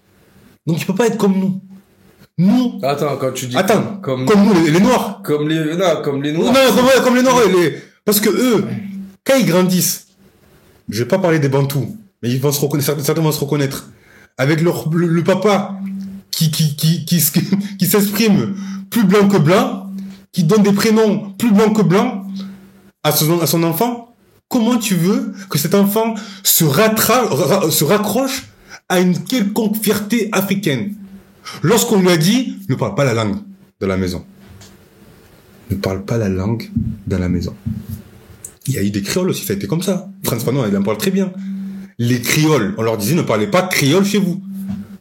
Donc il peut pas être comme nous. Nous. Attends, quand tu dis. Attends, comme nous, les Noirs. Comme les Noirs. Non, comme les Noirs, parce que eux, quand ils grandissent, je vais pas parler des Bantous, mais ils vont certainement se reconnaître. Avec le papa qui s'exprime plus blanc que blanc, qui donne des prénoms plus blancs que blancs à son enfant. Comment tu veux que cet enfant se raccroche à une quelconque fierté africaine? Lorsqu'on lui a dit, ne parle pas la langue de la maison. Ne parle pas la langue dans la maison. Il y a eu des créoles aussi, ça a été comme ça. Frantz Fanon, il en parle très bien. Les créoles, on leur disait, ne parlez pas créole chez vous.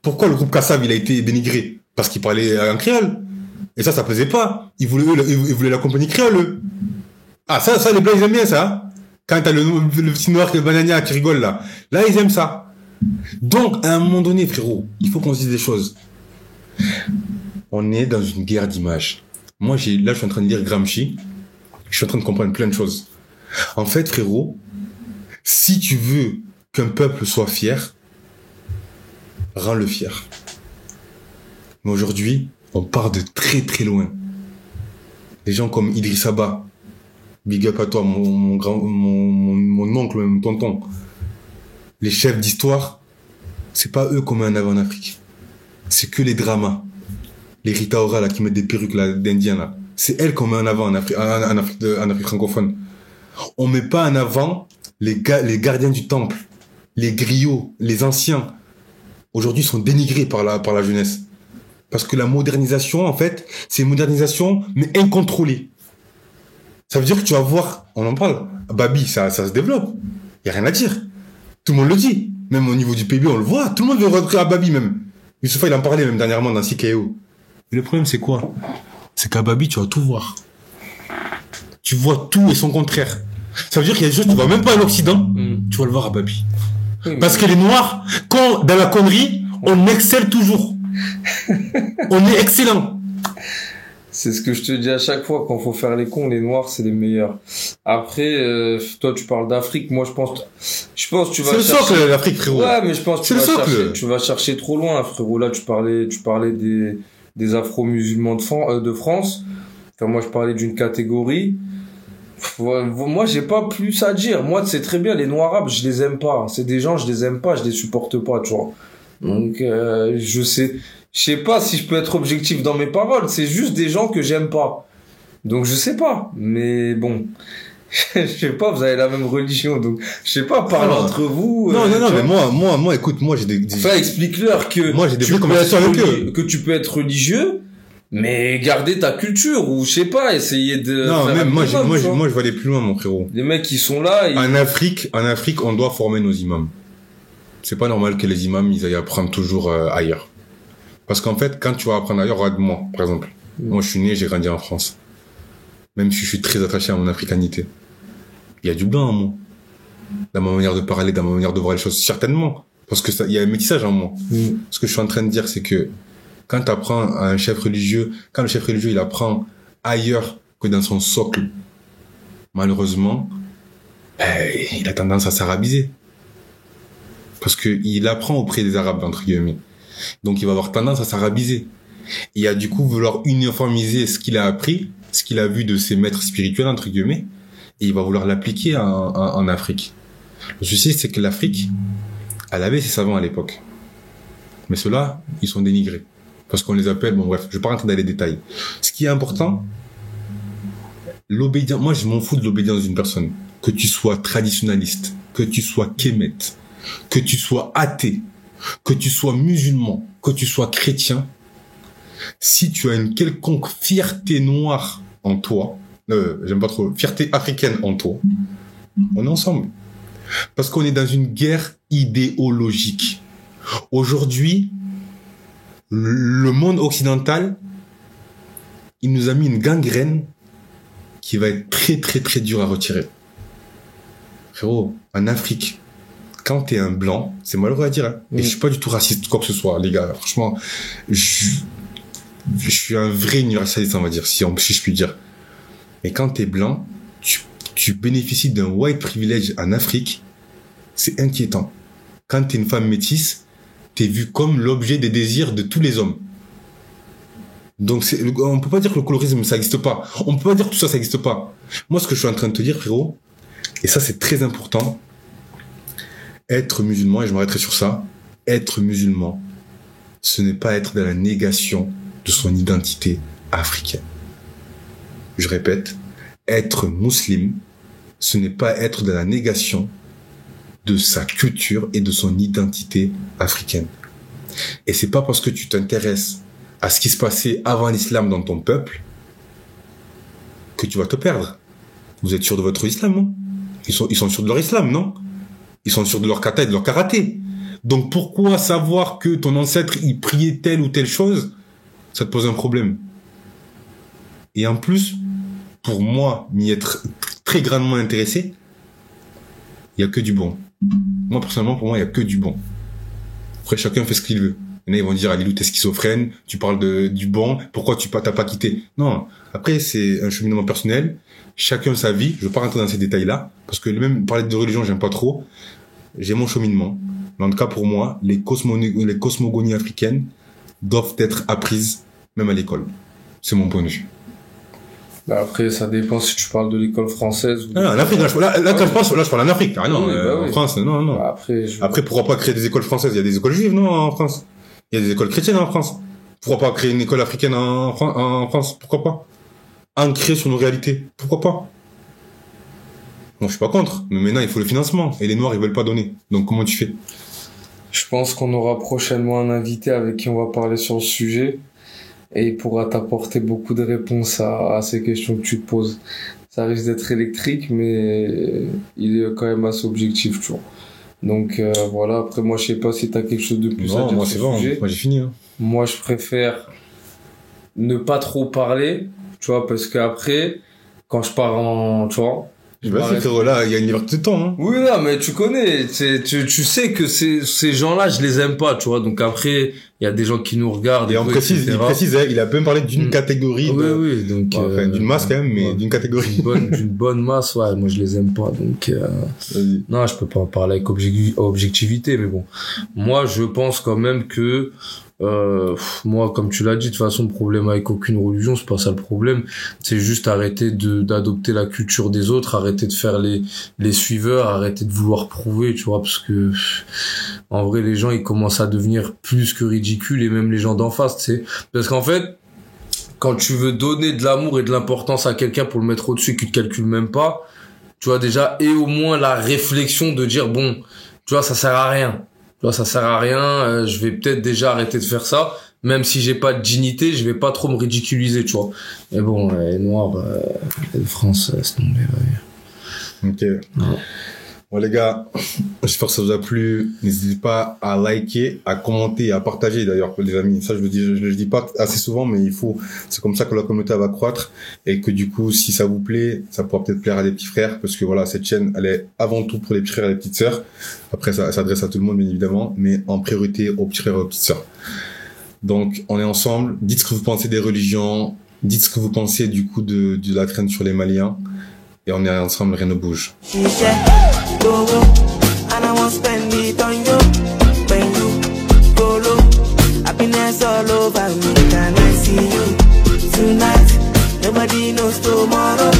Pourquoi le groupe Kassav, il a été dénigré? Parce qu'il parlait en créole. Et ça plaisait pas. Ils voulaient la compagnie créole, eux. Ah, ça, les blancs, ils aiment bien ça. Quand t'as le petit noir, le banania qui rigole, là. Là, ils aiment ça. Donc, à un moment donné, frérot, il faut qu'on se dise des choses. On est dans une guerre d'images. Moi, là, je suis en train de lire Gramsci. Je suis en train de comprendre plein de choses. En fait, frérot, si tu veux qu'un peuple soit fier, rends-le fier. Mais aujourd'hui, on part de très très loin. Des gens comme Idriss Abba, big up à toi, mon oncle, mon tonton. Les chefs d'histoire, c'est pas eux qu'on met en avant en Afrique. C'est que les dramas. Les Rita Ora, là, qui mettent des perruques, là, d'Indiens, là. C'est elles qu'on met en avant en Afrique francophone. On met pas en avant les gardiens du temple, les griots, les anciens. Aujourd'hui, sont dénigrés par la jeunesse. Parce que la modernisation, en fait, c'est une modernisation, mais incontrôlée. Ça veut dire que tu vas voir, on en parle, Babi, ça se développe. Y a rien à dire. Tout le monde le dit. Même au niveau du PIB, on le voit. Tout le monde veut rentrer à Babi, même. Youssoufa, il en parlait même dernièrement dans CKO. Mais le problème, c'est quoi? C'est qu'à Babi, tu vas tout voir. Tu vois tout et son contraire. Ça veut dire qu'il y a des choses que tu vois même pas à l'Occident, tu vas le voir à Babi. Oui, parce que les Noirs, quand, dans la connerie, on excelle toujours. On est excellent. C'est ce que je te dis à chaque fois, quand faut faire les cons, les Noirs, c'est les meilleurs. Après, toi, tu parles d'Afrique, moi, je pense que tu vas chercher... C'est le socle, l'Afrique, frérot. Ouais, mais je pense que tu vas chercher trop loin, frérot. Là, tu parlais des Afro-musulmans de France. Enfin, moi, je parlais d'une catégorie. Moi, j'ai pas plus à dire. Moi, c'est très bien, les Noirs arabes, je les aime pas. C'est des gens, je les aime pas, je les supporte pas, tu vois. Donc, je sais pas si je peux être objectif dans mes paroles. C'est juste des gens que j'aime pas. Donc, je sais pas. Mais bon, je sais pas, vous avez la même religion. Donc, je sais pas, parlez entre vous. Non, mais moi, écoute, moi, j'ai des... Enfin, explique-leur que... Moi, j'ai des conversations avec eux. Que tu peux être religieux, mais garder ta culture, ou je sais pas, essayer de... Non, même moi, je vais aller plus loin, mon frérot. Les mecs qui sont là... En Afrique, on doit former nos imams. C'est pas normal que les imams, ils aillent apprendre toujours ailleurs. Parce qu'en fait, quand tu vas apprendre ailleurs, regarde moi, par exemple. Moi, je suis né, j'ai grandi en France. Même si je suis très attaché à mon africanité. Il y a du blanc en moi. Dans ma manière de parler, dans ma manière de voir les choses, certainement. Parce que il y a un métissage en moi. Ce que je suis en train de dire, c'est que quand tu apprends à un chef religieux, quand le chef religieux, il apprend ailleurs que dans son socle, malheureusement, il a tendance à s'arabiser. Parce que il apprend auprès des Arabes, entre guillemets. Donc, il va avoir tendance à s'arabiser. Et à, du coup, vouloir uniformiser ce qu'il a appris, ce qu'il a vu de ses maîtres spirituels, entre guillemets, et il va vouloir l'appliquer en Afrique. Le souci, c'est que l'Afrique, elle avait ses savants à l'époque. Mais ceux-là, ils sont dénigrés. Parce qu'on les appelle, bon bref, je vais pas rentrer dans les détails. Ce qui est important, l'obédience, moi je m'en fous de l'obédience d'une personne. Que tu sois traditionnaliste, que tu sois kémète, que tu sois athée, que tu sois musulman, que tu sois chrétien, si tu as une quelconque fierté noire en toi, j'aime pas trop, fierté africaine en toi, on est ensemble. Parce qu'on est dans une guerre idéologique. Aujourd'hui, le monde occidental, il nous a mis une gangrène qui va être très très très dure à retirer. Frérot, en Afrique, quand t'es un blanc, c'est malheureux à dire, hein, et je suis pas du tout raciste, quoi que ce soit, les gars. Franchement, je suis un vrai universaliste, on va dire, si je puis dire. Mais quand t'es blanc, tu bénéficies d'un white privilege en Afrique, c'est inquiétant. Quand t'es une femme métisse, t'es vu comme l'objet des désirs de tous les hommes. Donc on peut pas dire que le colorisme ça existe pas. On peut pas dire que tout ça existe pas. Moi ce que je suis en train de te dire, frérot, et ça c'est très important, être musulman, et je m'arrêterai sur ça, être musulman, ce n'est pas être dans la négation de son identité africaine. Je répète, être musulman, ce n'est pas être dans la négation de sa culture et de son identité africaine. Et c'est pas parce que tu t'intéresses à ce qui se passait avant l'islam dans ton peuple que tu vas te perdre. Vous êtes sûr de votre islam, non? Ils sont sûrs de leur islam, non? Ils sont sûrs de leur kata et de leur karaté. Donc pourquoi savoir que ton ancêtre il priait telle ou telle chose, ça te pose un problème. Et en plus, pour moi, m'y être très grandement intéressé, il y a que du bon. Moi personnellement, pour moi, il y a que du bon. Après, chacun fait ce qu'il veut. Il y en a, ils vont dire, Alilou, t'es schizophrène, tu parles du bon, pourquoi t'as pas quitté? Non. Après, c'est un cheminement personnel. Chacun sa vie. Je veux pas rentrer dans ces détails-là. Parce que même parler de religion, j'aime pas trop. J'ai mon cheminement. Mais en tout cas, pour moi, les cosmogonies africaines doivent être apprises, même à l'école. C'est mon point de vue. Bah après, ça dépend si tu parles de l'école française ou... Non, en Afrique, là, je parle en Afrique. Ah non, oui, en France, non. Bah Après, pourquoi pas créer des écoles françaises? Il y a des écoles juives, non, en France? Il y a des écoles chrétiennes en France. Pourquoi pas créer une école africaine en France? Pourquoi pas? Ancrée sur nos réalités. Pourquoi pas? Bon, je suis pas contre. Mais maintenant, il faut le financement. Et les Noirs, ils veulent pas donner. Donc, comment tu fais? Je pense qu'on aura prochainement un invité avec qui on va parler sur le sujet. Et il pourra t'apporter beaucoup de réponses à ces questions que tu te poses. Ça risque d'être électrique, mais il est quand même assez objectif, tu vois. Donc voilà, après moi je sais pas si t'as quelque chose de plus à dire moi, sur c'est ce bon, sujet. moi j'ai fini. Hein. Moi je préfère ne pas trop parler, tu vois, parce qu'après, quand je pars tu vois... Vas-y frérot, là, il y a une liberté de temps, hein. Oui, non, mais tu connais, tu sais que ces gens-là, je les aime pas, tu vois. Donc après, il y a des gens qui nous regardent. Et on précise, il précise, il a même parlé d'une catégorie. Oui, donc. Enfin, d'une masse quand même, mais d'une catégorie. D'une bonne masse, ouais, moi je les aime pas, donc, non, je peux pas en parler avec objectivité, mais bon. Moi, je pense quand même que, moi, comme tu l'as dit, de toute façon, le problème avec aucune religion, c'est pas ça le problème. C'est juste arrêter d'adopter la culture des autres, arrêter de faire les suiveurs, arrêter de vouloir prouver, tu vois, parce que, en vrai, les gens, ils commencent à devenir plus que ridicules, et même les gens d'en face, tu sais. Parce qu'en fait, quand tu veux donner de l'amour et de l'importance à quelqu'un pour le mettre au-dessus, qui te calcule même pas, tu vois, déjà, et au moins la réflexion de dire, bon, tu vois, ça sert à rien. Là, ça sert à rien, je vais peut-être déjà arrêter de faire ça, même si j'ai pas de dignité, je vais pas trop me ridiculiser, tu vois. Mais bon, les Noirs, de France, c'est tombé, ouais. Ok. Ouais. Bon, les gars, j'espère que ça vous a plu. N'hésitez pas à liker, à commenter, à partager, d'ailleurs, les amis. Ça, je le dis pas assez souvent, mais c'est comme ça que la communauté va croître. Et que du coup, si ça vous plaît, ça pourra peut-être plaire à des petits frères, parce que voilà, cette chaîne, elle est avant tout pour les petits frères et les petites sœurs. Après, ça s'adresse à tout le monde, bien évidemment, mais en priorité aux petits frères et aux petites sœurs. Donc, on est ensemble. Dites ce que vous pensez des religions. Dites ce que vous pensez, du coup, de la traîne sur les Maliens. Et on est ensemble, rien ne bouge. And I won't spend it on you. When you go low, happiness all over me. Can I see you tonight? Nobody knows tomorrow.